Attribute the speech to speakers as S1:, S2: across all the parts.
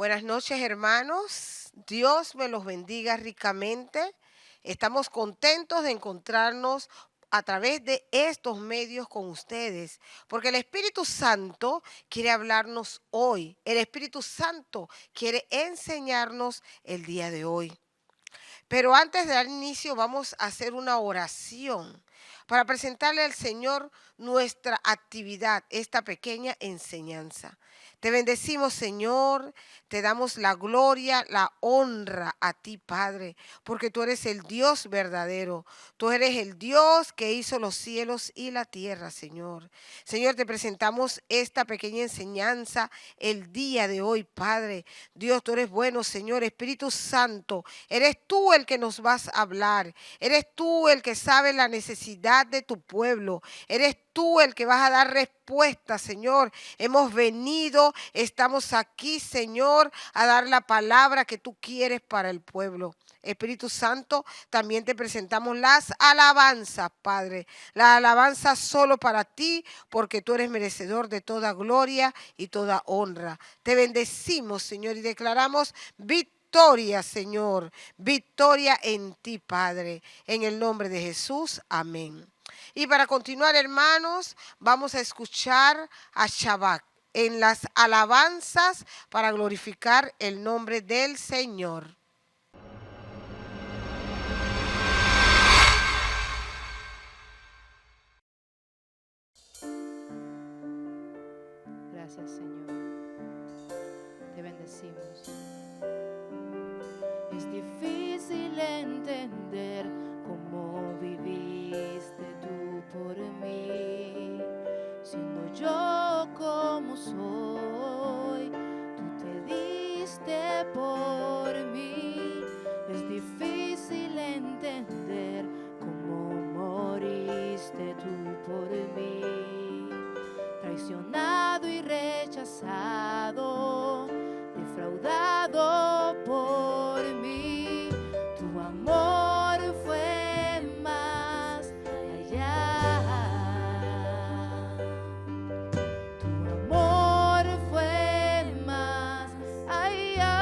S1: Buenas noches, hermanos. Dios me los bendiga ricamente. Estamos contentos de encontrarnos a través de estos medios con ustedes, porque el Espíritu Santo quiere hablarnos hoy. El Espíritu Santo quiere enseñarnos el día de hoy. Pero antes de dar inicio, vamos a hacer una oración para presentarle al Señor nuestra actividad, esta pequeña enseñanza. Te bendecimos, Señor, te damos la gloria, la honra a ti, Padre, porque tú eres el Dios verdadero. Tú eres el Dios que hizo los cielos y la tierra, Señor. Señor, te presentamos esta pequeña enseñanza el día de hoy, Padre. Dios, tú eres bueno, Señor. Espíritu Santo, eres tú el que nos vas a hablar. Eres tú el que sabe la necesidad de tu pueblo. Eres tú el que vas a dar respuesta, Señor. Hemos venido, estamos aquí, Señor, a dar la palabra que tú quieres para el pueblo. Espíritu Santo, también te presentamos las alabanzas, Padre. La alabanza solo para ti, porque tú eres merecedor de toda gloria y toda honra. Te bendecimos, Señor, y declaramos victoria, Señor. Victoria en ti, Padre. En el nombre de Jesús, amén. Y para continuar, hermanos, vamos a escuchar a Shabbat en las alabanzas para glorificar el nombre del Señor.
S2: Gracias, Señor. Te bendecimos. Es difícil entender cómo viviste tú por mí, siendo yo como soy, tú te diste por mí. Es difícil entender cómo moriste tú por mí, traicionado y rechazado, defraudado por mí. Tu amor fue más allá. Tu amor fue más allá.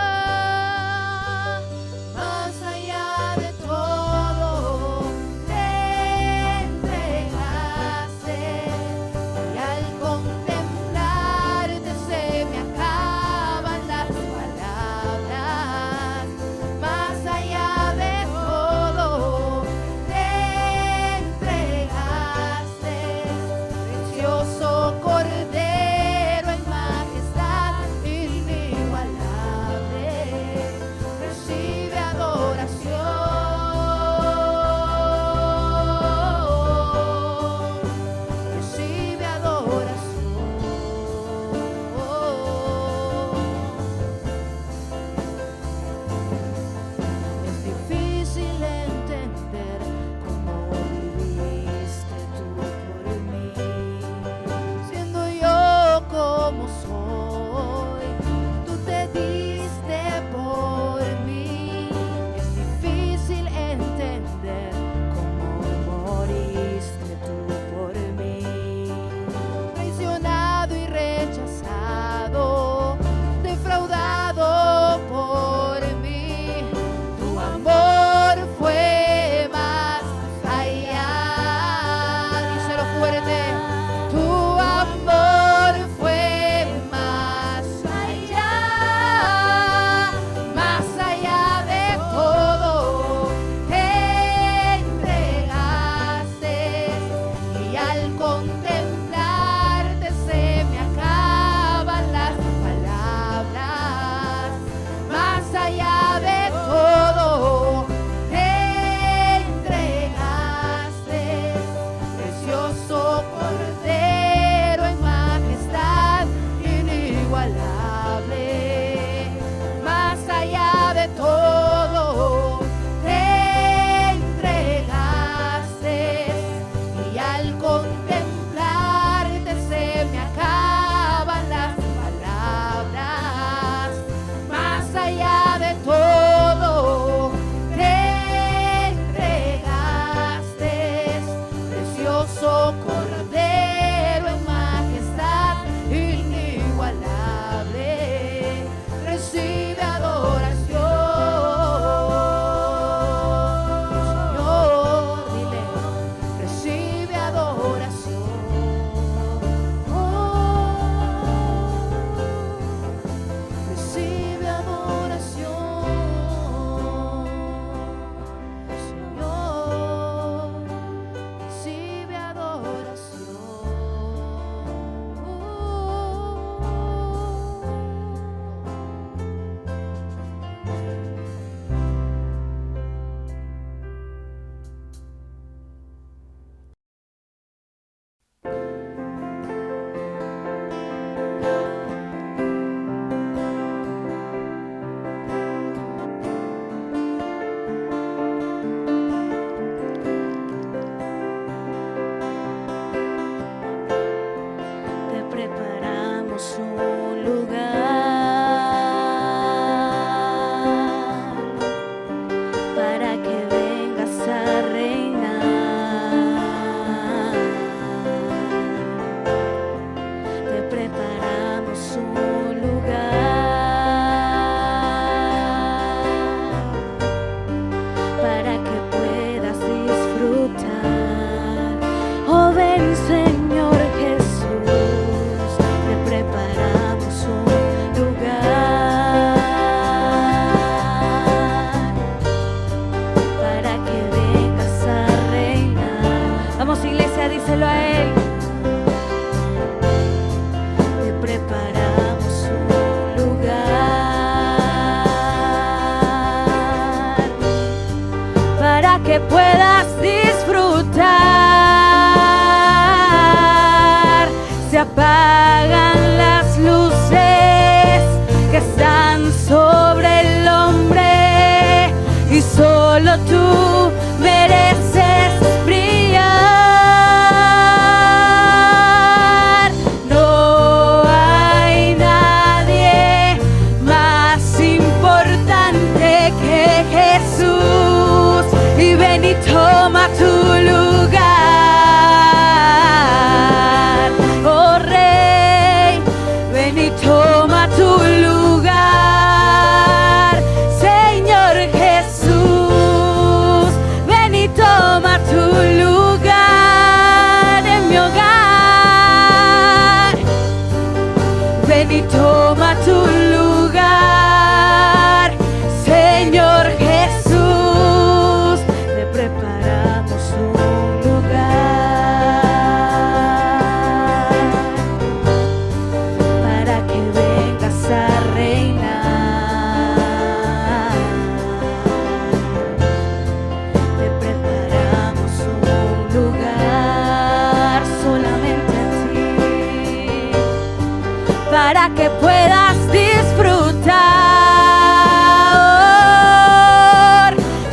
S2: para que puedas disfrutar.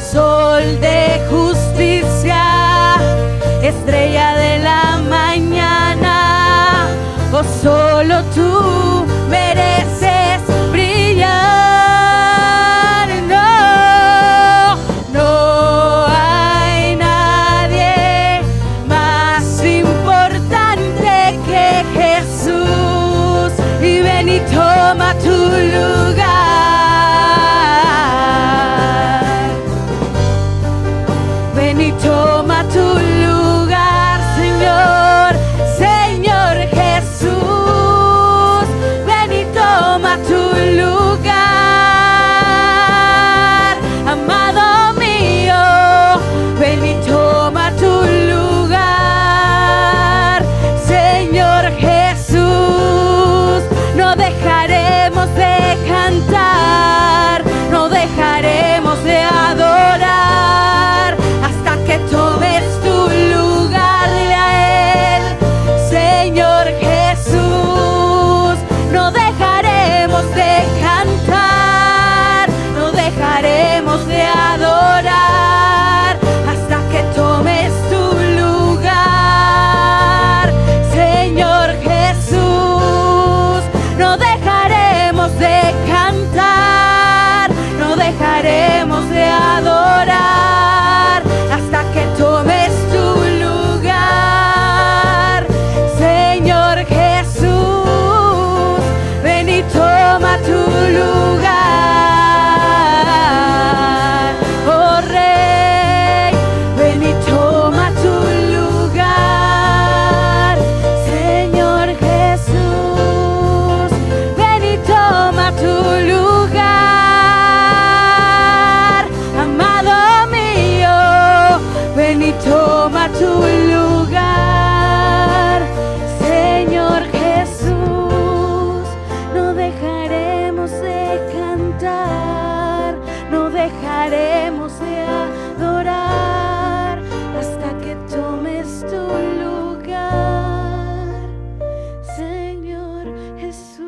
S2: Sol de justicia, estrella de la mañana, oh, solo tú mereces brillar. No, no hay nadie más importante que Jesús. Y ven y toma tu lugar. Ven y toma tu lugar, Señor, Señor Jesús. Ven y toma tu lugar, amado mío. Ven y toma tu lugar, Señor Jesús. No dejaremos de cantar, no dejaremos de adorar hasta que tomes tu lugar. Dile a Él, Señor Jesús. No dejaremos de cantar, no dejaremos de adorar hasta que tomes tu lugar, Señor Jesús. No dejaremos de cantar, no dejaremos de adorar hasta que tomes tu lugar, Señor Jesús. Ven y toma tu lugar, oh Rey. Ven y toma tu lugar, Señor Jesús. Ven y toma tu lugar, amado mío. Ven y toma tu lugar, Señor Jesús. No dejaremos de cantar, no dejaremos de adorar hasta que tomes tu lugar, Señor Jesús.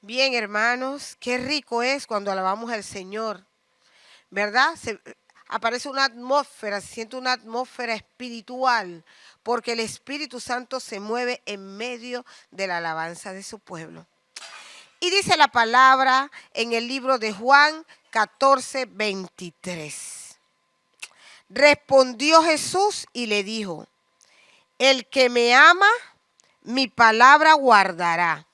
S1: Bien, hermanos, qué rico es cuando alabamos al Señor, ¿verdad? Aparece una atmósfera, se siente una atmósfera espiritual, porque el Espíritu Santo se mueve en medio de la alabanza de su pueblo. Y dice la palabra en el libro de Juan 14:23. Respondió Jesús y le dijo: el que me ama, mi palabra guardará,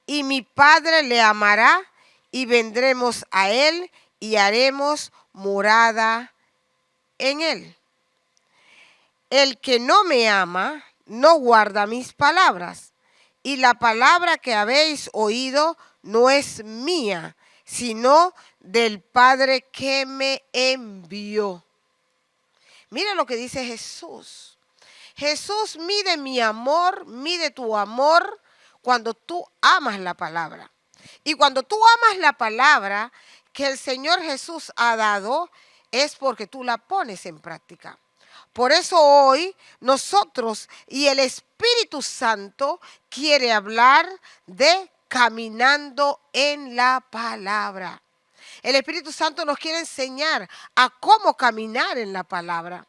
S1: y mi Padre le amará, y vendremos a él y haremos morada en él. El que no me ama, no guarda mis palabras, y la palabra que habéis oído no es mía, sino del Padre que me envió. Mira lo que dice Jesús. Jesús mide mi amor, mide tu amor cuando tú amas la palabra. Y cuando tú amas la palabra que el Señor Jesús ha dado, es porque tú la pones en práctica. Por eso hoy nosotros y el Espíritu Santo quiere hablar de caminando en la palabra. El Espíritu Santo nos quiere enseñar a cómo caminar en la palabra.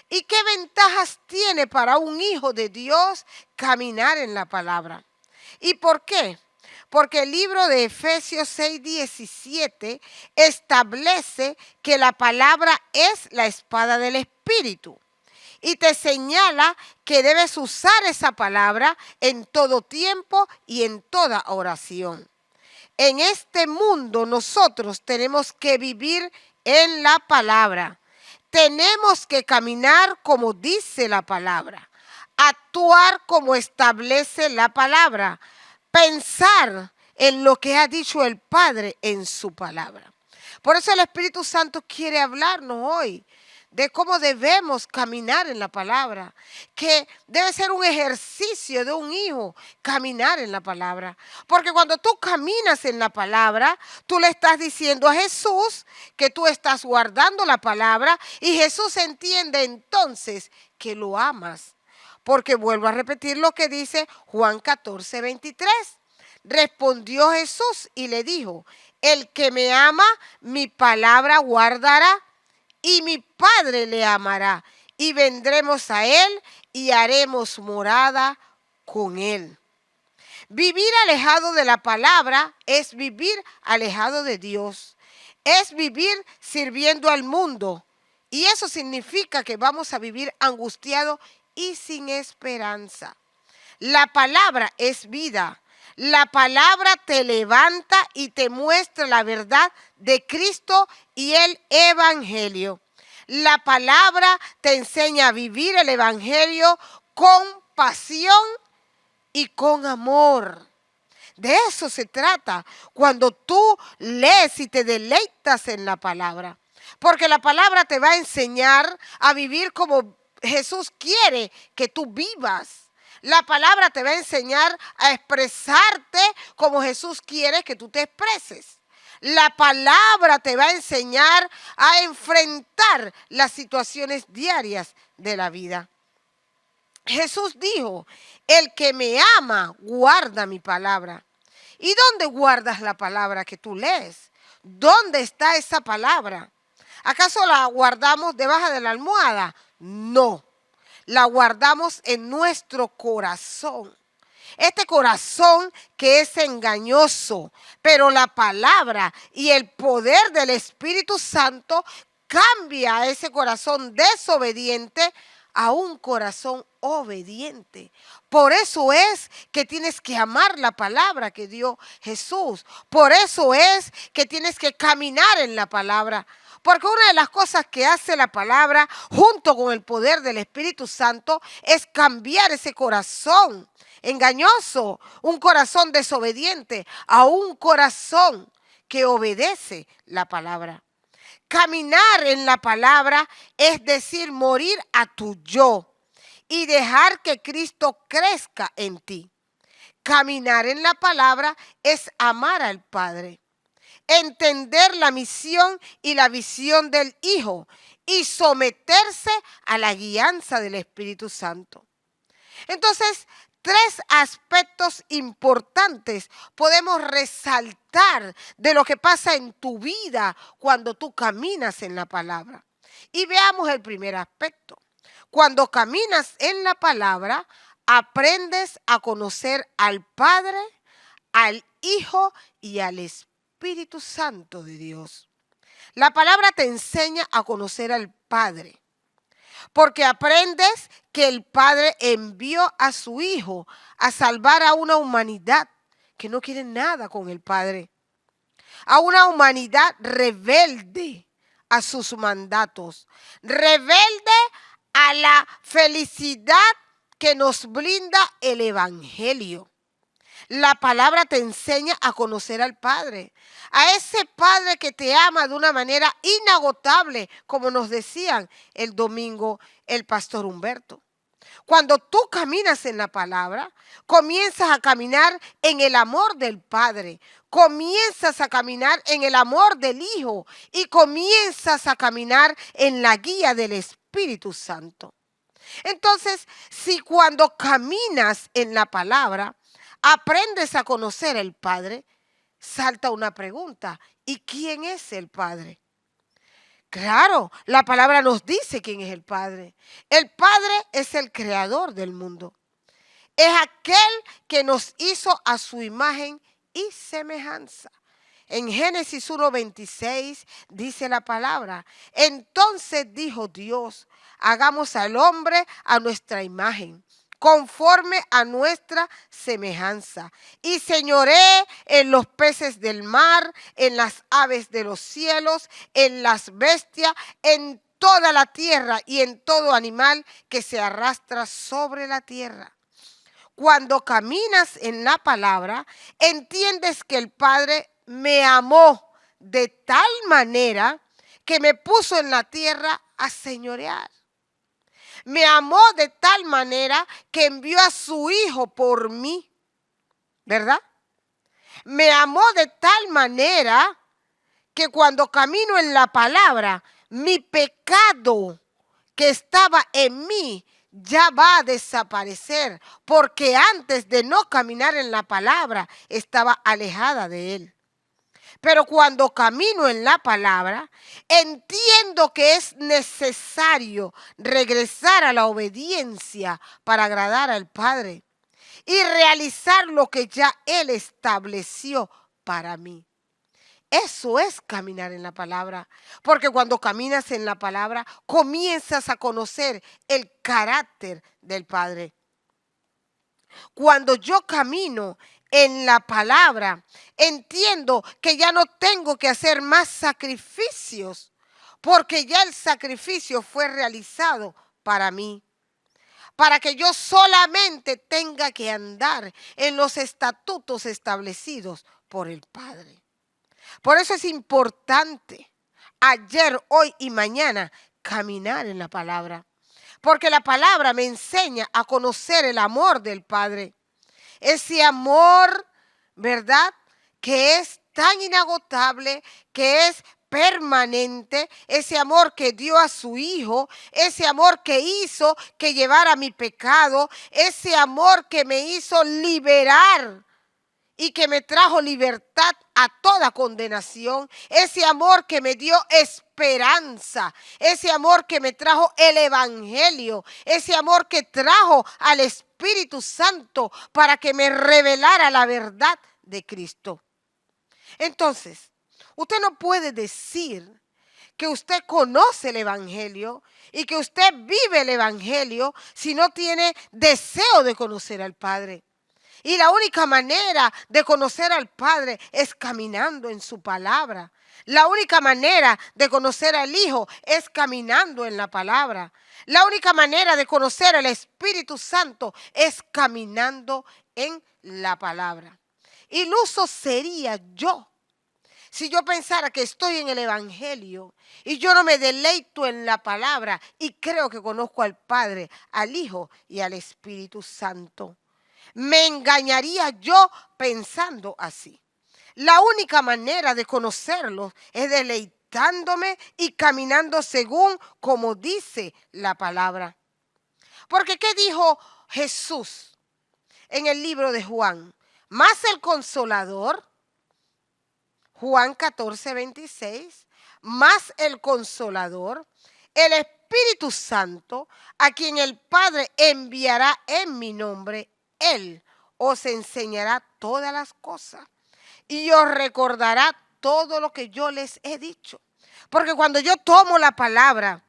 S1: ¿Y qué ventajas tiene para un hijo de Dios caminar en la palabra? ¿Y por qué? Porque el libro de Efesios 6:17 establece que la palabra es la espada del Espíritu. Y te señala que debes usar esa palabra en todo tiempo y en toda oración. En este mundo nosotros tenemos que vivir en la palabra. Tenemos que caminar como dice la palabra, actuar como establece la palabra, pensar en lo que ha dicho el Padre en su palabra. Por eso el Espíritu Santo quiere hablarnos hoy de cómo debemos caminar en la palabra, que debe ser un ejercicio de un hijo caminar en la palabra. Porque cuando tú caminas en la palabra, tú le estás diciendo a Jesús que tú estás guardando la palabra y Jesús entiende entonces que lo amas. Porque vuelvo a repetir lo que dice Juan 14:23. Respondió Jesús y le dijo: el que me ama, mi palabra guardará, y mi Padre le amará, y vendremos a él y haremos morada con él. Vivir alejado de la palabra es vivir alejado de Dios. Es vivir sirviendo al mundo. Y eso significa que vamos a vivir angustiados y sin esperanza. La palabra es vida. La palabra te levanta y te muestra la verdad de Cristo y el Evangelio. La palabra te enseña a vivir el Evangelio con pasión y con amor. De eso se trata cuando tú lees y te deleitas en la palabra. Porque la palabra te va a enseñar a vivir como Jesús quiere que tú vivas. La palabra te va a enseñar a expresarte como Jesús quiere que tú te expreses. La palabra te va a enseñar a enfrentar las situaciones diarias de la vida. Jesús dijo: el que me ama guarda mi palabra. ¿Y dónde guardas la palabra que tú lees? ¿Dónde está esa palabra? ¿Acaso la guardamos debajo de la almohada? No. La guardamos en nuestro corazón. Este corazón que es engañoso, pero la palabra y el poder del Espíritu Santo cambia a ese corazón desobediente a un corazón obediente. Por eso es que tienes que amar la palabra que dio Jesús. Por eso es que tienes que caminar en la palabra. Porque una de las cosas que hace la palabra junto con el poder del Espíritu Santo es cambiar ese corazón engañoso, un corazón desobediente, a un corazón que obedece la palabra. Caminar en la palabra es decir, morir a tu yo y dejar que Cristo crezca en ti. Caminar en la palabra es amar al Padre, entender la misión y la visión del Hijo y someterse a la guianza del Espíritu Santo. Entonces, tres aspectos importantes podemos resaltar de lo que pasa en tu vida cuando tú caminas en la palabra. Y veamos el primer aspecto. Cuando caminas en la palabra, aprendes a conocer al Padre, al Hijo y al Espíritu Santo de Dios. La palabra te enseña a conocer al Padre, porque aprendes que el Padre envió a su Hijo a salvar a una humanidad que no quiere nada con el Padre, a una humanidad rebelde a sus mandatos, rebelde a la felicidad que nos brinda el Evangelio. La palabra te enseña a conocer al Padre, a ese Padre que te ama de una manera inagotable, como nos decían el domingo el pastor Humberto. Cuando tú caminas en la palabra, comienzas a caminar en el amor del Padre, comienzas a caminar en el amor del Hijo y comienzas a caminar en la guía del Espíritu Santo. Entonces, si cuando caminas en la palabra, aprendes a conocer al Padre, salta una pregunta: ¿y quién es el Padre? Claro, la palabra nos dice quién es el Padre. El Padre es el creador del mundo. Es aquel que nos hizo a su imagen y semejanza. En Génesis 1:26 dice la palabra: entonces dijo Dios, hagamos al hombre a nuestra imagen, conforme a nuestra semejanza, y señoree en los peces del mar, en las aves de los cielos, en las bestias, en toda la tierra y en todo animal que se arrastra sobre la tierra. Cuando caminas en la palabra, entiendes que el Padre me amó de tal manera que me puso en la tierra a señorear. Me amó de tal manera que envió a su Hijo por mí, ¿verdad? Me amó de tal manera que cuando camino en la palabra, mi pecado que estaba en mí ya va a desaparecer, porque antes de no caminar en la palabra estaba alejada de él. Pero cuando camino en la palabra, entiendo que es necesario regresar a la obediencia para agradar al Padre y realizar lo que ya Él estableció para mí. Eso es caminar en la palabra, porque cuando caminas en la palabra, comienzas a conocer el carácter del Padre. Cuando yo camino en la palabra, entiendo que ya no tengo que hacer más sacrificios, porque ya el sacrificio fue realizado para mí, para que yo solamente tenga que andar en los estatutos establecidos por el Padre. Por eso es importante, ayer, hoy y mañana, caminar en la palabra, porque la palabra me enseña a conocer el amor del Padre. Ese amor, ¿verdad?, que es tan inagotable, que es permanente, ese amor que dio a su Hijo, ese amor que hizo que llevara mi pecado, ese amor que me hizo liberar y que me trajo libertad a toda condenación, ese amor que me dio esperanza, ese amor que me trajo el Evangelio, ese amor que trajo al Espíritu Santo para que me revelara la verdad de Cristo. Entonces, usted no puede decir que usted conoce el Evangelio y que usted vive el Evangelio si no tiene deseo de conocer al Padre. Y la única manera de conocer al Padre es caminando en su palabra. La única manera de conocer al Hijo es caminando en la palabra. La única manera de conocer al Espíritu Santo es caminando en la palabra. Iluso sería yo si yo pensara que estoy en el Evangelio y yo no me deleito en la palabra y creo que conozco al Padre, al Hijo y al Espíritu Santo. Me engañaría yo pensando así. La única manera de conocerlos es deleitándome y caminando según como dice la palabra. Porque ¿qué dijo Jesús? en el libro de Juan. Más el Consolador, Juan 14:26, más el Consolador, el Espíritu Santo, a quien el Padre enviará en mi nombre, Él os enseñará todas las cosas y os recordará todo lo que yo les he dicho. Porque cuando yo tomo la palabra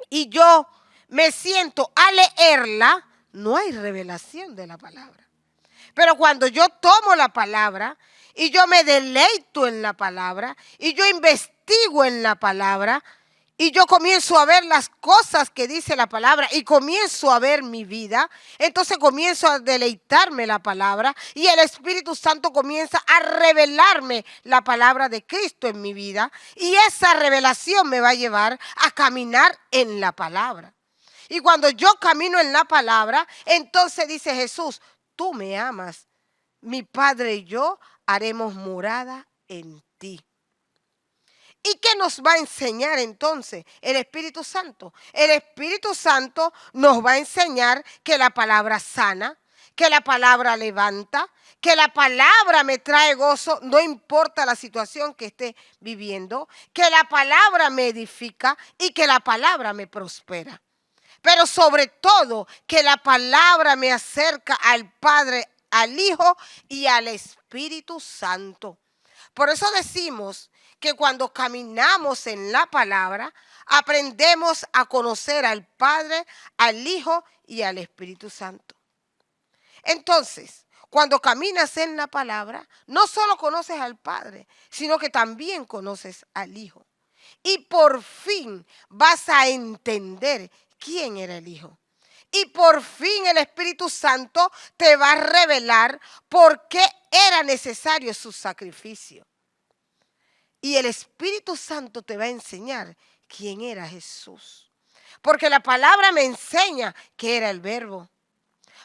S1: y yo me siento a leerla, no hay revelación de la palabra. Pero cuando yo tomo la palabra y yo me deleito en la palabra y yo investigo en la palabra y yo comienzo a ver las cosas que dice la palabra y comienzo a ver mi vida, entonces comienzo a deleitarme la palabra y el Espíritu Santo comienza a revelarme la palabra de Cristo en mi vida y esa revelación me va a llevar a caminar en la palabra. Y cuando yo camino en la palabra, entonces dice Jesús, tú me amas, mi Padre y yo haremos morada en ti. ¿Y qué nos va a enseñar entonces el Espíritu Santo? El Espíritu Santo nos va a enseñar que la palabra sana, que la palabra levanta, que la palabra me trae gozo, no importa la situación que esté viviendo, que la palabra me edifica y que la palabra me prospera. Pero sobre todo que la palabra me acerca al Padre, al Hijo y al Espíritu Santo. Por eso decimos que cuando caminamos en la palabra, aprendemos a conocer al Padre, al Hijo y al Espíritu Santo. Entonces, cuando caminas en la palabra, no solo conoces al Padre, sino que también conoces al Hijo. Y por fin vas a entender quién era el Hijo. Y por fin el Espíritu Santo te va a revelar por qué era necesario su sacrificio. Y el Espíritu Santo te va a enseñar quién era Jesús. Porque la palabra me enseña que era el Verbo.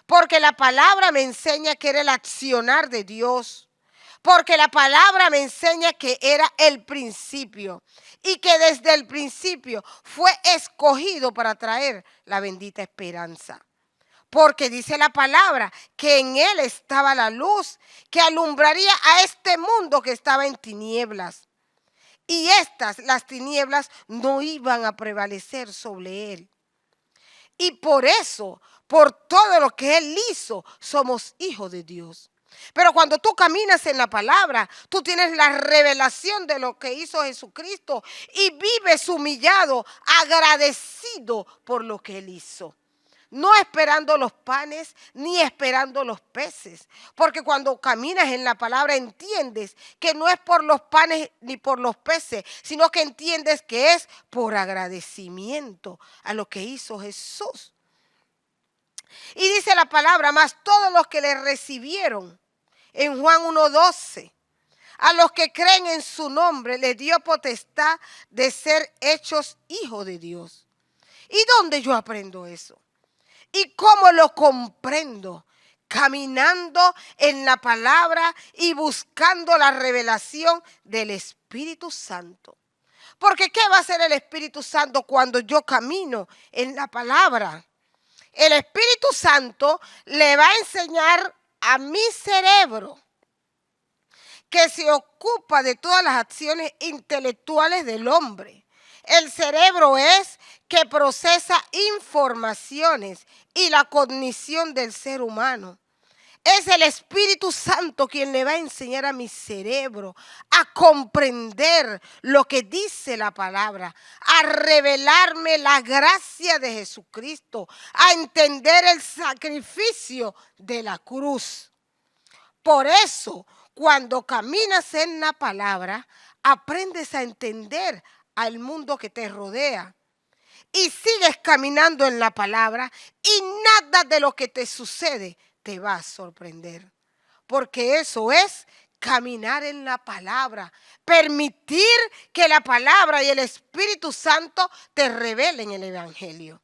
S1: Porque la palabra me enseña que era el accionar de Dios. Porque la palabra me enseña que era el principio. Y que desde el principio fue escogido para traer la bendita esperanza. Porque dice la palabra que en él estaba la luz que alumbraría a este mundo que estaba en tinieblas. Y las tinieblas, no iban a prevalecer sobre él. Y por eso, por todo lo que él hizo, somos hijos de Dios. Pero cuando tú caminas en la palabra, tú tienes la revelación de lo que hizo Jesucristo y vives humillado, agradecido por lo que él hizo. No esperando los panes ni esperando los peces. Porque cuando caminas en la palabra entiendes que no es por los panes ni por los peces, sino que entiendes que es por agradecimiento a lo que hizo Jesús. Y dice la palabra, más todos los que le recibieron, en Juan 1:12, a los que creen en su nombre le dio potestad de ser hechos hijos de Dios. ¿Y dónde yo aprendo eso? ¿Y cómo lo comprendo? Caminando en la palabra y buscando la revelación del Espíritu Santo. Porque ¿qué va a hacer el Espíritu Santo cuando yo camino en la palabra? El Espíritu Santo le va a enseñar a mi cerebro, que se ocupa de todas las acciones intelectuales del hombre. El cerebro es que procesa informaciones y la cognición del ser humano. Es el Espíritu Santo quien le va a enseñar a mi cerebro a comprender lo que dice la palabra, a revelarme la gracia de Jesucristo, a entender el sacrificio de la cruz. Por eso, cuando caminas en la palabra, aprendes a entender al mundo que te rodea. Y sigues caminando en la palabra y nada de lo que te sucede te va a sorprender. Porque eso es caminar en la palabra. Permitir que la palabra y el Espíritu Santo te revelen el Evangelio.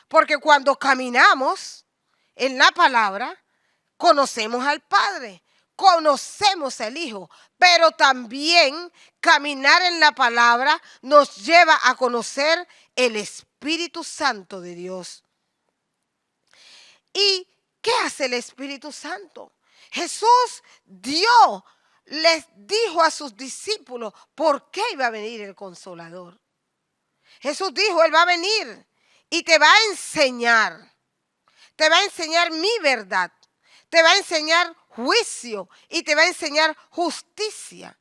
S1: Porque cuando caminamos en la palabra, conocemos al Padre, conocemos al Hijo, pero también caminar en la palabra nos lleva a conocer el Espíritu Santo de Dios. ¿Y qué ¿qué hace el Espíritu Santo? Jesús les dijo a sus discípulos por qué iba a venir el Consolador. Jesús dijo, Él va a venir y te va a enseñar mi verdad, te va a enseñar juicio y te va a enseñar justicia.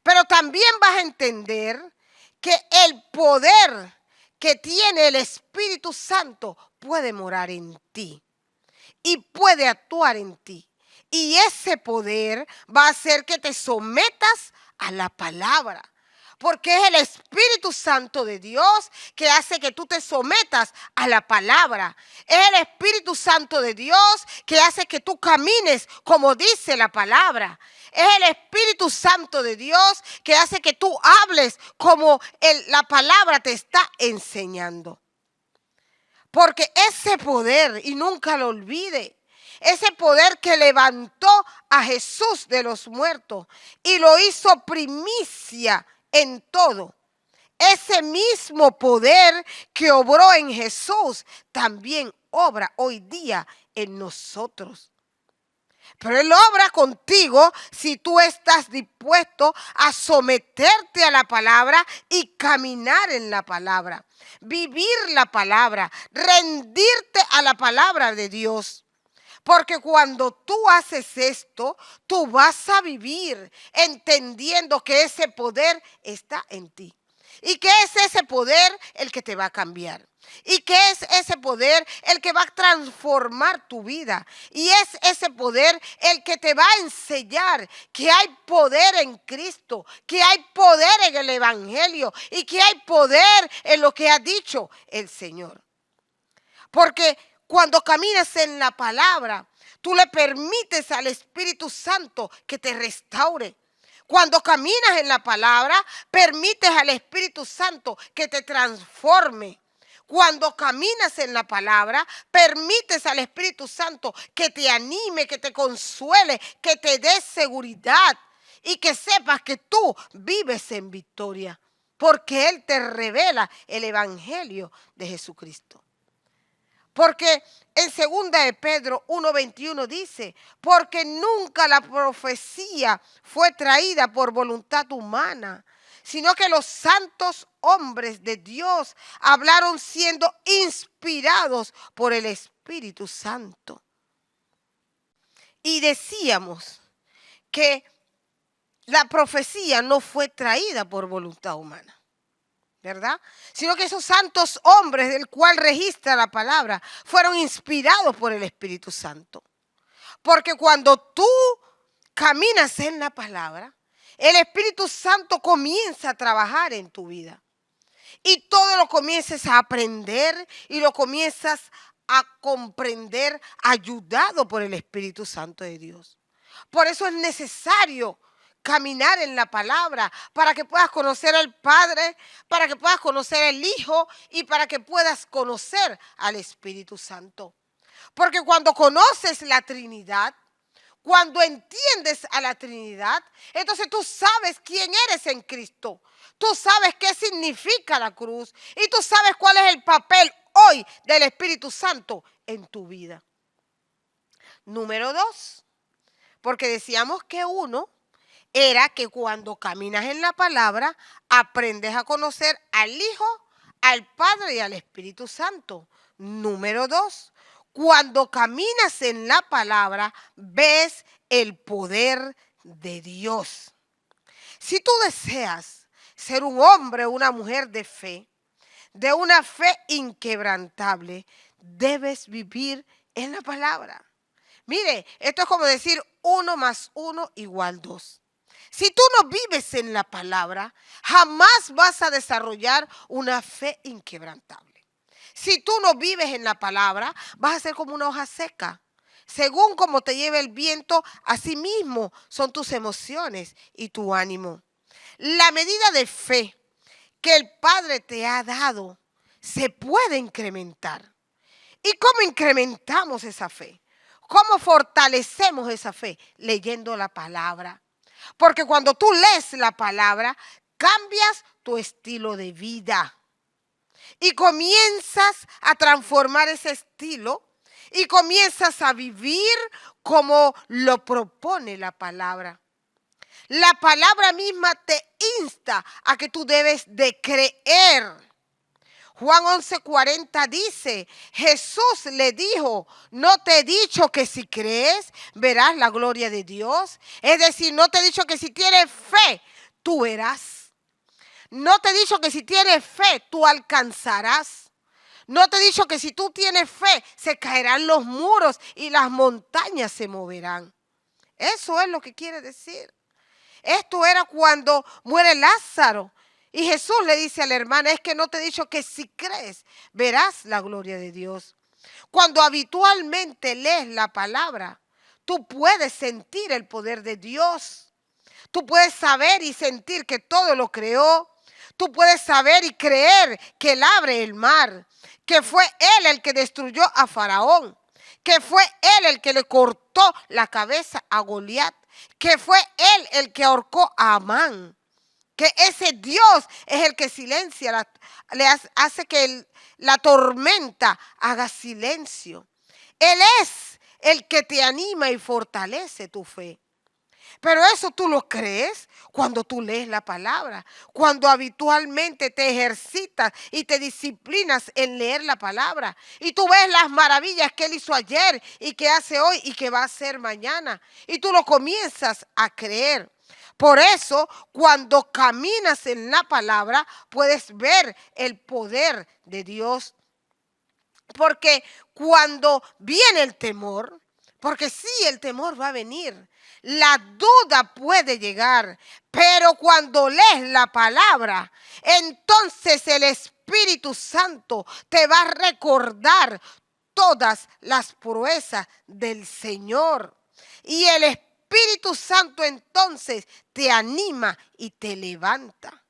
S1: Pero también vas a entender que el poder que tiene el Espíritu Santo puede morar en ti y puede actuar en ti. Y ese poder va a hacer que te sometas a la palabra. Porque es el Espíritu Santo de Dios que hace que tú te sometas a la palabra. Es el Espíritu Santo de Dios que hace que tú camines como dice la palabra. Es el Espíritu Santo de Dios que hace que tú hables como la palabra te está enseñando. Porque ese poder, y nunca lo olvide, ese poder que levantó a Jesús de los muertos y lo hizo primicia en todo. Ese mismo poder que obró en Jesús también obra hoy día en nosotros. Pero Él obra contigo si tú estás dispuesto a someterte a la palabra y caminar en la palabra, vivir la palabra, rendirte a la palabra de Dios. Porque cuando tú haces esto, tú vas a vivir entendiendo que ese poder está en ti. Y que es ese poder el que te va a cambiar. Y que es ese poder el que va a transformar tu vida. Y es ese poder el que te va a enseñar que hay poder en Cristo, que hay poder en el Evangelio y que hay poder en lo que ha dicho el Señor. Porque cuando caminas en la palabra, tú le permites al Espíritu Santo que te restaure. Cuando caminas en la palabra, permites al Espíritu Santo que te transforme. Cuando caminas en la palabra, permites al Espíritu Santo que te anime, que te consuele, que te dé seguridad y que sepas que tú vives en victoria, porque Él te revela el Evangelio de Jesucristo. Porque en 2 de Pedro 1:21 dice, porque nunca la profecía fue traída por voluntad humana, sino que los santos hombres de Dios hablaron siendo inspirados por el Espíritu Santo. Y decíamos que la profecía no fue traída por voluntad humana, ¿verdad? Sino que esos santos hombres del cual registra la palabra fueron inspirados por el Espíritu Santo. Porque cuando tú caminas en la palabra, el Espíritu Santo comienza a trabajar en tu vida. Y todo lo comienzas a aprender y lo comienzas a comprender ayudado por el Espíritu Santo de Dios. Por eso es necesario caminar en la palabra para que puedas conocer al Padre, para que puedas conocer al Hijo y para que puedas conocer al Espíritu Santo. Porque cuando conoces la Trinidad, cuando entiendes a la Trinidad, entonces tú sabes quién eres en Cristo. Tú sabes qué significa la cruz y tú sabes cuál es el papel hoy del Espíritu Santo en tu vida. Número 2, porque decíamos que uno era que cuando caminas en la palabra, aprendes a conocer al Hijo, al Padre y al Espíritu Santo. Número 2, cuando caminas en la palabra, ves el poder de Dios. Si tú deseas ser un hombre o una mujer de fe, de una fe inquebrantable, debes vivir en la palabra. Mire, esto es como decir 1 más 1 igual 2. Si tú no vives en la palabra, jamás vas a desarrollar una fe inquebrantable. Si tú no vives en la palabra, vas a ser como una hoja seca. Según como te lleve el viento, así mismo son tus emociones y tu ánimo. La medida de fe que el Padre te ha dado se puede incrementar. ¿Y cómo incrementamos esa fe? ¿Cómo fortalecemos esa fe? Leyendo la palabra. Porque cuando tú lees la palabra, cambias tu estilo de vida. Y comienzas a transformar ese estilo y comienzas a vivir como lo propone la palabra. La palabra misma te insta a que tú debes de creer. Juan 11:40 dice, Jesús le dijo, ¿no te he dicho que si crees verás la gloria de Dios? Es decir, no te he dicho que si tienes fe, tú verás. No te he dicho que si tienes fe, tú alcanzarás. No te he dicho que si tú tienes fe, se caerán los muros y las montañas se moverán. Eso es lo que quiere decir. Esto era cuando muere Lázaro. Y Jesús le dice a la hermana, es que no te he dicho que si crees, verás la gloria de Dios. Cuando habitualmente lees la palabra, tú puedes sentir el poder de Dios. Tú puedes saber y sentir que todo lo creó. Tú puedes saber y creer que Él abre el mar, que fue Él el que destruyó a Faraón, que fue Él el que le cortó la cabeza a Goliat, que fue Él el que ahorcó a Amán, que ese Dios es el que silencia, hace que la tormenta haga silencio. Él es el que te anima y fortalece tu fe. Pero eso tú lo crees cuando tú lees la palabra, cuando habitualmente te ejercitas y te disciplinas en leer la palabra. Y tú ves las maravillas que Él hizo ayer y que hace hoy y que va a hacer mañana. Y tú lo comienzas a creer. Por eso, cuando caminas en la palabra, puedes ver el poder de Dios. Porque cuando viene el temor, porque sí, el temor va a venir, la duda puede llegar, pero cuando lees la palabra, entonces el Espíritu Santo te va a recordar todas las proezas del Señor. Y el Espíritu Santo entonces te anima y te levanta.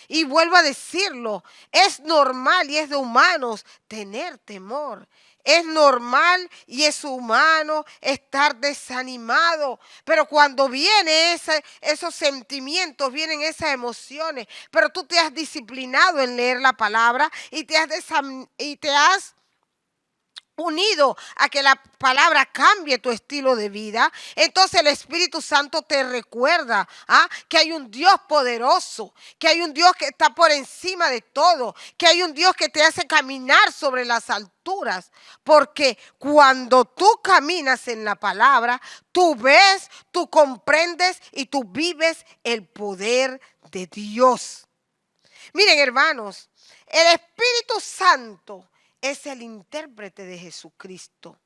S1: Y vuelvo a decirlo, es normal y es de humanos tener temor. Es normal y es humano estar desanimado, pero cuando vienen esos sentimientos, vienen esas emociones, pero tú te has disciplinado en leer la palabra y te has unido a que la palabra cambie tu estilo de vida, entonces el Espíritu Santo te recuerda que hay un Dios poderoso, que hay un Dios que está por encima de todo, que hay un Dios que te hace caminar sobre las alturas, porque cuando tú caminas en la palabra, tú ves, tú comprendes y tú vives el poder de Dios. Miren, hermanos, el Espíritu Santo es el intérprete de Jesucristo,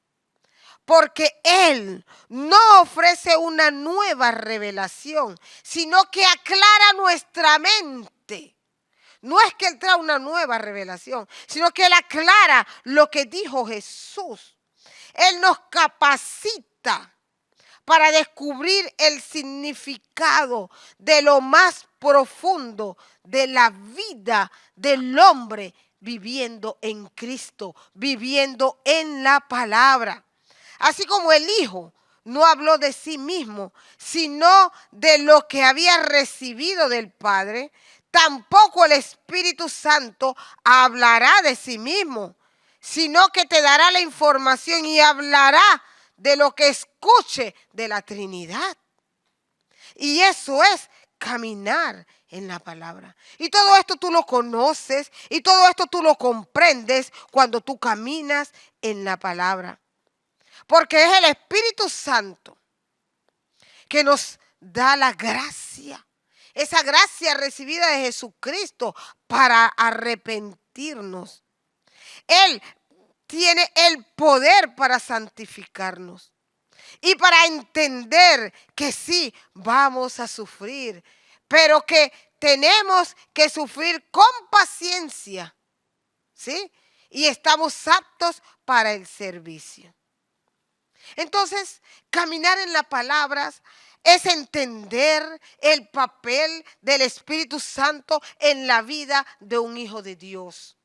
S1: porque Él no ofrece una nueva revelación, sino que aclara nuestra mente. No es que Él trae una nueva revelación, sino que Él aclara lo que dijo Jesús. Él nos capacita para descubrir el significado de lo más profundo de la vida del hombre viviendo en Cristo, viviendo en la palabra. Así como el Hijo no habló de sí mismo, sino de lo que había recibido del Padre, tampoco el Espíritu Santo hablará de sí mismo, sino que te dará la información y hablará de lo que escuche de la Trinidad. Y eso es caminar en la palabra. Y todo esto tú lo conoces y todo esto tú lo comprendes cuando tú caminas en la palabra. Porque es el Espíritu Santo que nos da la gracia. Esa gracia recibida de Jesucristo para arrepentirnos. Él tiene el poder para santificarnos y para entender que sí, vamos a sufrir, pero que tenemos que sufrir con paciencia, ¿sí? Y estamos aptos para el servicio. Entonces, caminar en las palabras es entender el papel del Espíritu Santo en la vida de un hijo de Dios.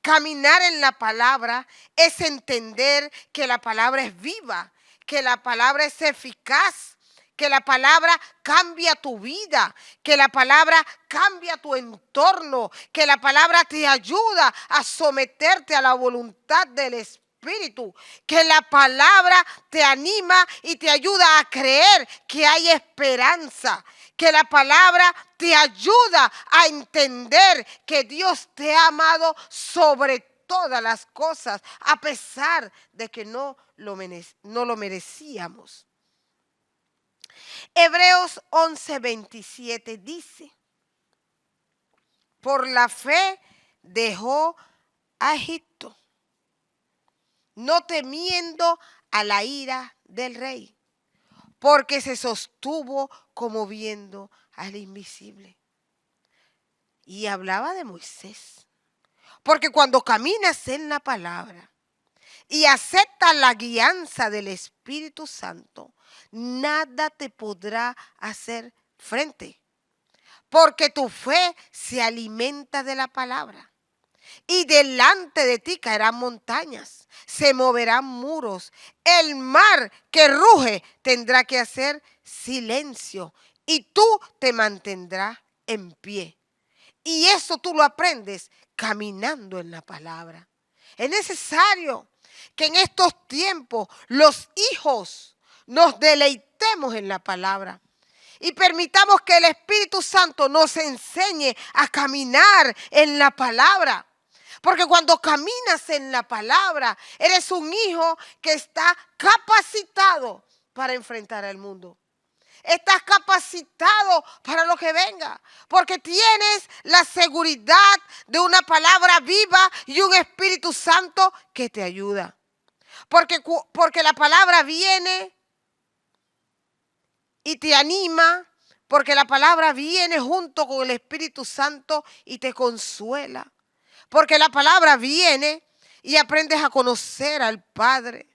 S1: Caminar en la palabra es entender que la palabra es viva, que la palabra es eficaz, que la palabra cambia tu vida, que la palabra cambia tu entorno, que la palabra te ayuda a someterte a la voluntad del Espíritu espíritu, que la palabra te anima y te ayuda a creer que hay esperanza, que la palabra te ayuda a entender que Dios te ha amado sobre todas las cosas, a pesar de que no lo merecíamos. Hebreos 11:27 dice: por la fe dejó a Egipto, no temiendo a la ira del rey, porque se sostuvo como viendo al invisible. Y hablaba de Moisés, porque cuando caminas en la palabra y aceptas la guianza del Espíritu Santo, nada te podrá hacer frente, porque tu fe se alimenta de la palabra. Y delante de ti caerán montañas, se moverán muros, el mar que ruge tendrá que hacer silencio y tú te mantendrás en pie. Y eso tú lo aprendes caminando en la palabra. Es necesario que en estos tiempos los hijos nos deleitemos en la palabra y permitamos que el Espíritu Santo nos enseñe a caminar en la palabra. Porque cuando caminas en la palabra, eres un hijo que está capacitado para enfrentar al mundo. Estás capacitado para lo que venga, porque tienes la seguridad de una palabra viva y un Espíritu Santo que te ayuda. Porque la palabra viene y te anima, porque la palabra viene junto con el Espíritu Santo y te consuela. Porque la palabra viene y aprendes a conocer al Padre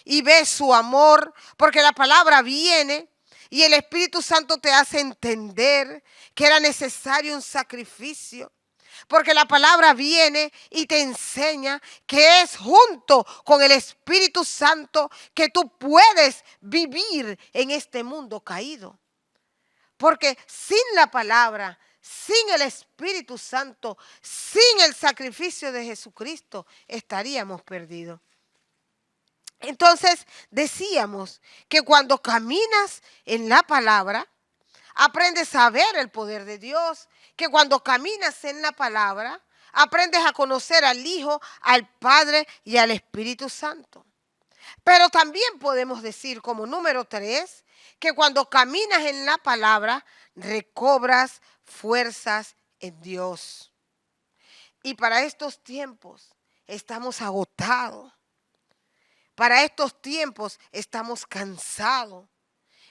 S1: y ves su amor, porque la palabra viene y el Espíritu Santo te hace entender que era necesario un sacrificio. Porque la palabra viene y te enseña que es junto con el Espíritu Santo que tú puedes vivir en este mundo caído. Porque sin la palabra, sin el Espíritu Santo, sin el sacrificio de Jesucristo, estaríamos perdidos. Entonces decíamos que cuando caminas en la palabra, aprendes a ver el poder de Dios, que cuando caminas en la palabra, aprendes a conocer al Hijo, al Padre y al Espíritu Santo. Pero también podemos decir como número 3, que cuando caminas en la palabra, recobras fuerzas en Dios. Y para estos tiempos estamos agotados. Para estos tiempos estamos cansados.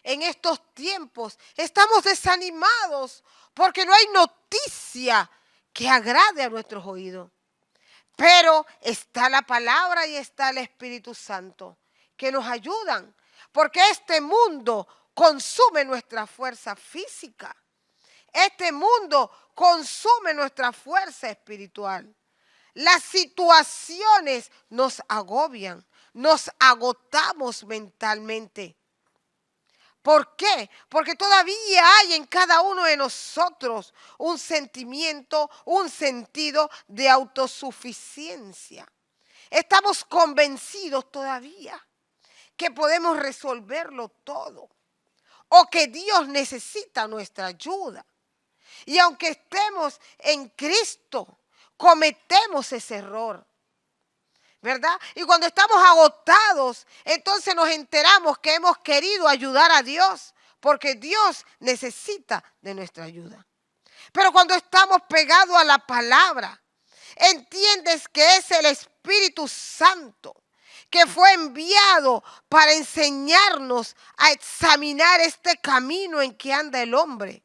S1: En estos tiempos estamos desanimados porque no hay noticia que agrade a nuestros oídos. Pero está la palabra y está el Espíritu Santo que nos ayudan, porque este mundo consume nuestra fuerza física. Este mundo consume nuestra fuerza espiritual. Las situaciones nos agobian, nos agotamos mentalmente. ¿Por qué? Porque todavía hay en cada uno de nosotros un sentimiento, un sentido de autosuficiencia. Estamos convencidos todavía que podemos resolverlo todo o que Dios necesita nuestra ayuda. Y aunque estemos en Cristo, cometemos ese error, ¿verdad? Y cuando estamos agotados, entonces nos enteramos que hemos querido ayudar a Dios, porque Dios necesita de nuestra ayuda. Pero cuando estamos pegados a la palabra, entiendes que es el Espíritu Santo que fue enviado para enseñarnos a examinar este camino en que anda el hombre.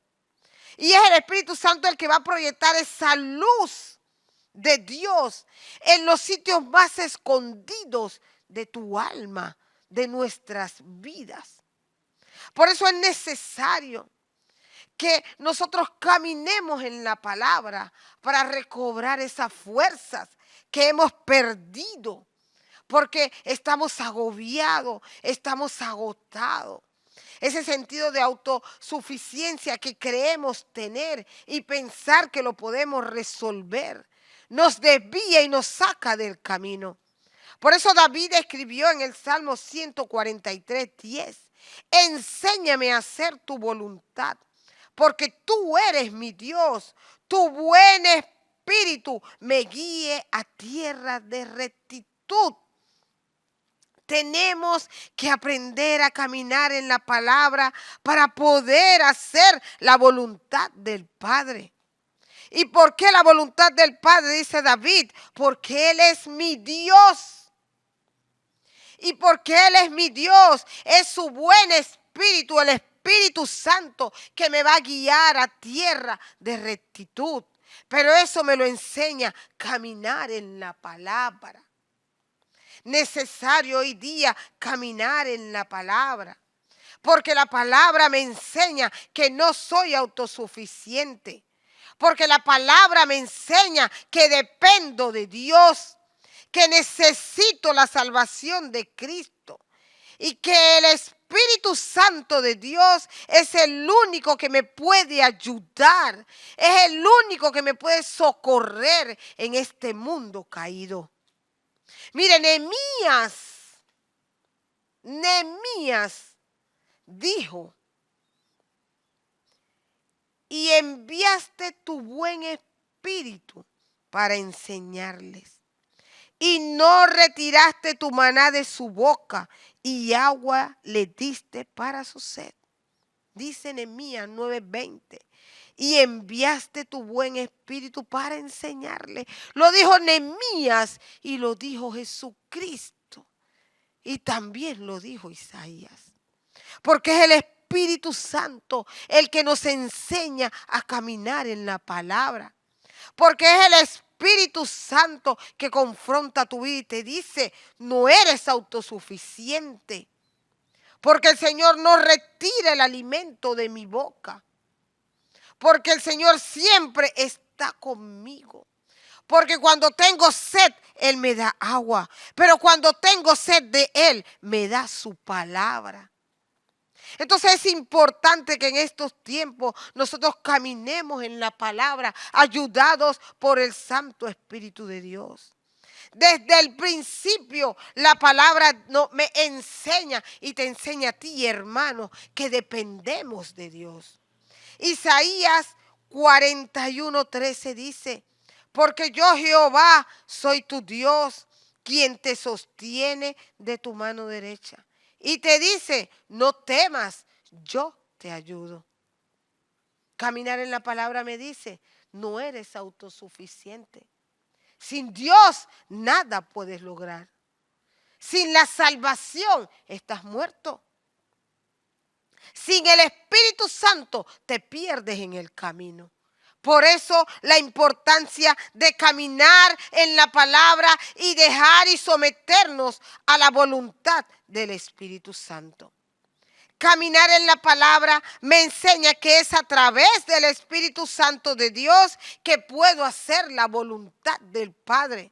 S1: Y es el Espíritu Santo el que va a proyectar esa luz de Dios en los sitios más escondidos de tu alma, de nuestras vidas. Por eso es necesario que nosotros caminemos en la palabra para recobrar esas fuerzas que hemos perdido, porque estamos agobiados, estamos agotados. Ese sentido de autosuficiencia que creemos tener y pensar que lo podemos resolver nos desvía y nos saca del camino. Por eso David escribió en el Salmo 143:10, enséñame a hacer tu voluntad, porque tú eres mi Dios, tu buen espíritu me guíe a tierra de rectitud. Tenemos que aprender a caminar en la palabra para poder hacer la voluntad del Padre. ¿Y por qué la voluntad del Padre? Dice David, porque Él es mi Dios. Y porque Él es mi Dios, es su buen espíritu, el Espíritu Santo, que me va a guiar a tierra de rectitud. Pero eso me lo enseña caminar en la palabra. Necesario hoy día caminar en la palabra, porque la palabra me enseña que no soy autosuficiente, porque la palabra me enseña que dependo de Dios, que necesito la salvación de Cristo y que el Espíritu Santo de Dios es el único que me puede ayudar, es el único que me puede socorrer en este mundo caído. Mire, Nehemías dijo, y enviaste tu buen espíritu para enseñarles, y no retiraste tu maná de su boca, y agua le diste para su sed. Dice Nehemías 9:20. Y enviaste tu buen espíritu para enseñarle. Lo dijo Nehemías y lo dijo Jesucristo. Y también lo dijo Isaías. Porque es el Espíritu Santo el que nos enseña a caminar en la palabra. Porque es el Espíritu Santo que confronta tu vida y te dice, no eres autosuficiente. Porque el Señor no retira el alimento de mi boca. Porque el Señor siempre está conmigo. Porque cuando tengo sed, Él me da agua. Pero cuando tengo sed de Él, me da su palabra. Entonces es importante que en estos tiempos nosotros caminemos en la palabra, ayudados por el Santo Espíritu de Dios. Desde el principio la palabra me enseña y te enseña a ti, hermano, que dependemos de Dios. Isaías 41:13 dice, porque yo Jehová soy tu Dios, quien te sostiene de tu mano derecha. Y te dice, no temas, yo te ayudo. Caminar en la palabra me dice, no eres autosuficiente. Sin Dios nada puedes lograr. Sin la salvación estás muerto. Sin el Espíritu Santo te pierdes en el camino. Por eso la importancia de caminar en la palabra y dejar y someternos a la voluntad del Espíritu Santo. Caminar en la palabra me enseña que es a través del Espíritu Santo de Dios que puedo hacer la voluntad del Padre.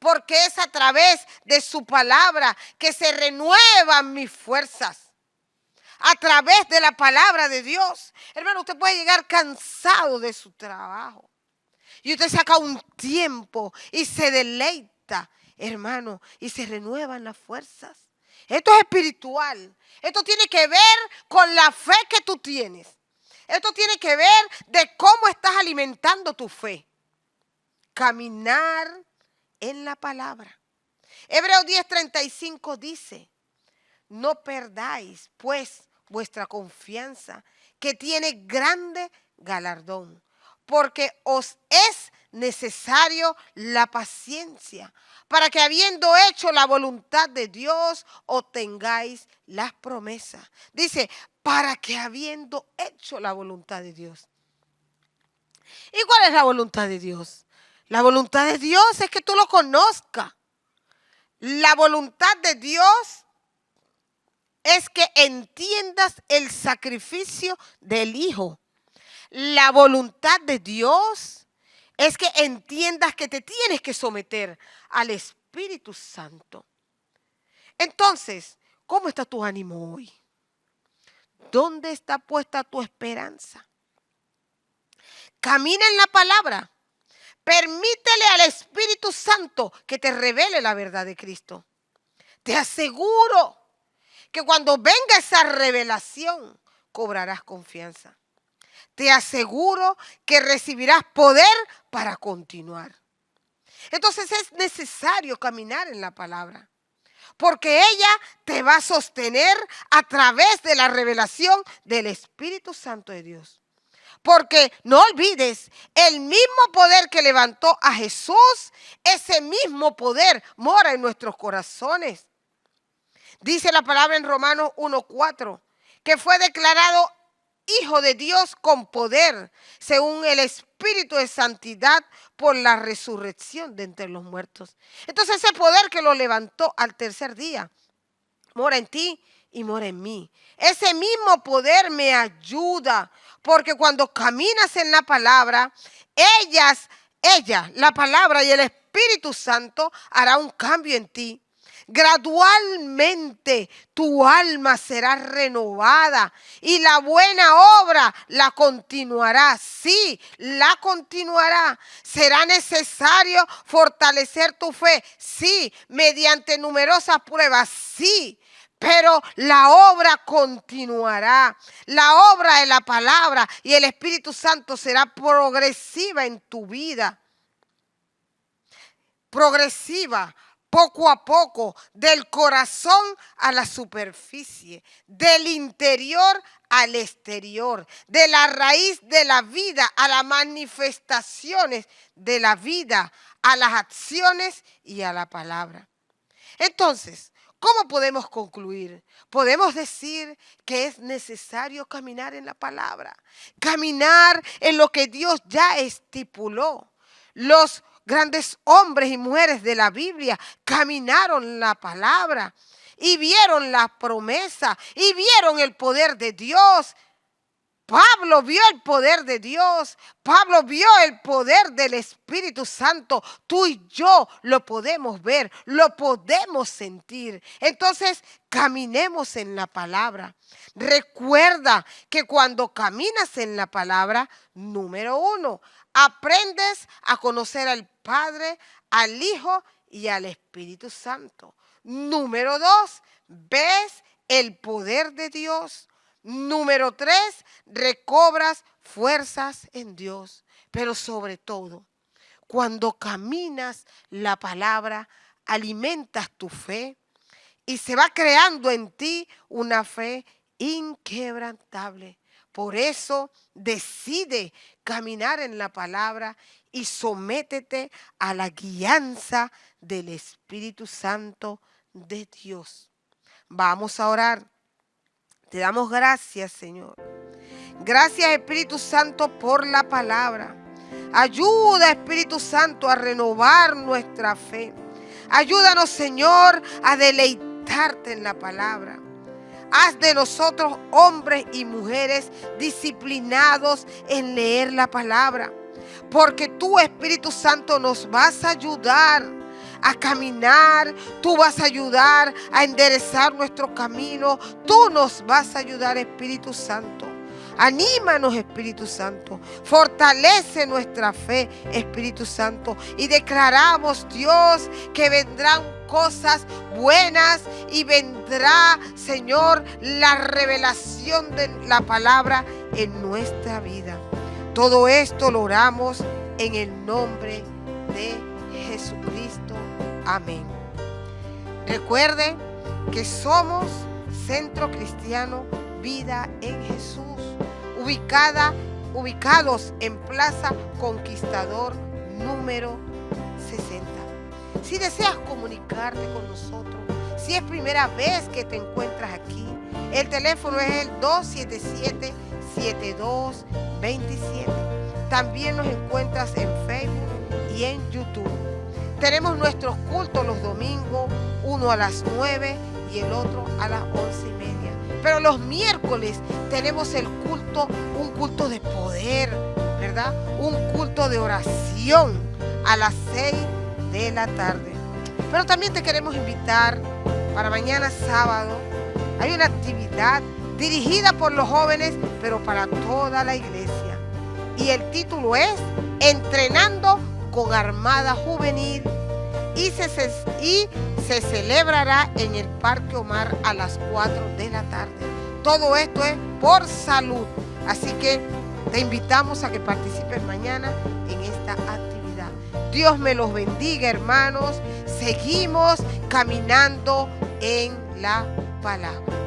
S1: Porque es a través de su palabra que se renuevan mis fuerzas. A través de la palabra de Dios. Hermano, usted puede llegar cansado de su trabajo. Y usted saca un tiempo y se deleita, hermano, y se renuevan las fuerzas. Esto es espiritual. Esto tiene que ver con la fe que tú tienes. Esto tiene que ver de cómo estás alimentando tu fe. Caminar en la palabra. Hebreos 10:35 dice, no perdáis, pues, vuestra confianza, que tiene grande galardón, porque os es necesario la paciencia, para que habiendo hecho la voluntad de Dios, obtengáis las promesas. Dice, para que habiendo hecho la voluntad de Dios. ¿Y cuál es la voluntad de Dios? La voluntad de Dios es que tú lo conozcas. La voluntad de Dios es que entiendas el sacrificio del Hijo. La voluntad de Dios es que entiendas que te tienes que someter al Espíritu Santo. Entonces, ¿cómo está tu ánimo hoy? ¿Dónde está puesta tu esperanza? Camina en la palabra, Permítele al Espíritu Santo que te revele la verdad de Cristo. Te aseguro que cuando venga esa revelación, cobrarás confianza. Te aseguro que recibirás poder para continuar. Entonces es necesario caminar en la palabra, porque ella te va a sostener a través de la revelación del Espíritu Santo de Dios. Porque no olvides, el mismo poder que levantó a Jesús, ese mismo poder mora en nuestros corazones. Dice la palabra en Romanos 1:4, que fue declarado Hijo de Dios con poder, según el Espíritu de Santidad, por la resurrección de entre los muertos. Entonces ese poder que lo levantó al tercer día, mora en ti y mora en mí. Ese mismo poder me ayuda, porque cuando caminas en la palabra, la palabra y el Espíritu Santo hará un cambio en ti. Gradualmente tu alma será renovada y la buena obra la continuará. Sí, la continuará. Será necesario fortalecer tu fe. Sí, mediante numerosas pruebas. Sí. Pero la obra continuará. La obra de la palabra y el Espíritu Santo será progresiva en tu vida. Progresiva. Poco a poco, del corazón a la superficie, del interior al exterior, de la raíz de la vida a las manifestaciones de la vida, a las acciones y a la palabra. Entonces, ¿cómo podemos concluir? Podemos decir que es necesario caminar en la palabra, caminar en lo que Dios ya estipuló. Los grandes hombres y mujeres de la Biblia caminaron la palabra y vieron la promesa y vieron el poder de Dios. Pablo vio el poder de Dios. Pablo vio el poder del Espíritu Santo. Tú y yo lo podemos ver, lo podemos sentir. Entonces, caminemos en la palabra. Recuerda que cuando caminas en la palabra, número 1, aprendes a conocer al Padre, al Hijo y al Espíritu Santo. Número 2, ves el poder de Dios. Número 3, recobras fuerzas en Dios. Pero sobre todo, cuando caminas la palabra, alimentas tu fe y se va creando en ti una fe inquebrantable. Por eso decide caminar en la palabra y sométete a la guianza del Espíritu Santo de Dios. Vamos a orar. Te damos gracias, Señor. Gracias, Espíritu Santo, por la palabra. Ayuda, Espíritu Santo, a renovar nuestra fe. Ayúdanos, Señor, a deleitarte en la palabra. Haz de nosotros hombres y mujeres disciplinados en leer la palabra. Porque tú, Espíritu Santo, nos vas a ayudar a caminar. Tú vas a ayudar a enderezar nuestro camino. Tú nos vas a ayudar, Espíritu Santo. Anímanos, Espíritu Santo. Fortalece nuestra fe, Espíritu Santo. Y declaramos, Dios, que vendrán cosas buenas y vendrá, Señor, la revelación de la palabra en nuestra vida. Todo esto lo oramos en el nombre de Jesucristo. Amén. Recuerden que somos Centro Cristiano Vida en Jesús, ubicados en Plaza Conquistador número 60. Si deseas comunicarte con nosotros, si es primera vez que te encuentras aquí, el teléfono es el 277-7227. También nos encuentras en Facebook y en YouTube. Tenemos nuestros cultos los domingos, uno a las 9 y el otro a las 11:30. Pero los miércoles tenemos un culto de poder, ¿verdad? Un culto de oración a las 6 de la tarde. Pero también te queremos invitar para mañana sábado. Hay una actividad dirigida por los jóvenes, pero para toda la iglesia. Y el título es Entrenando con Armada Juvenil y se celebrará en el Parque Omar a las 4 de la tarde. Todo esto es por salud. Así que te invitamos a que participes mañana en esta actividad. Dios me los bendiga, hermanos. Seguimos caminando en la palabra.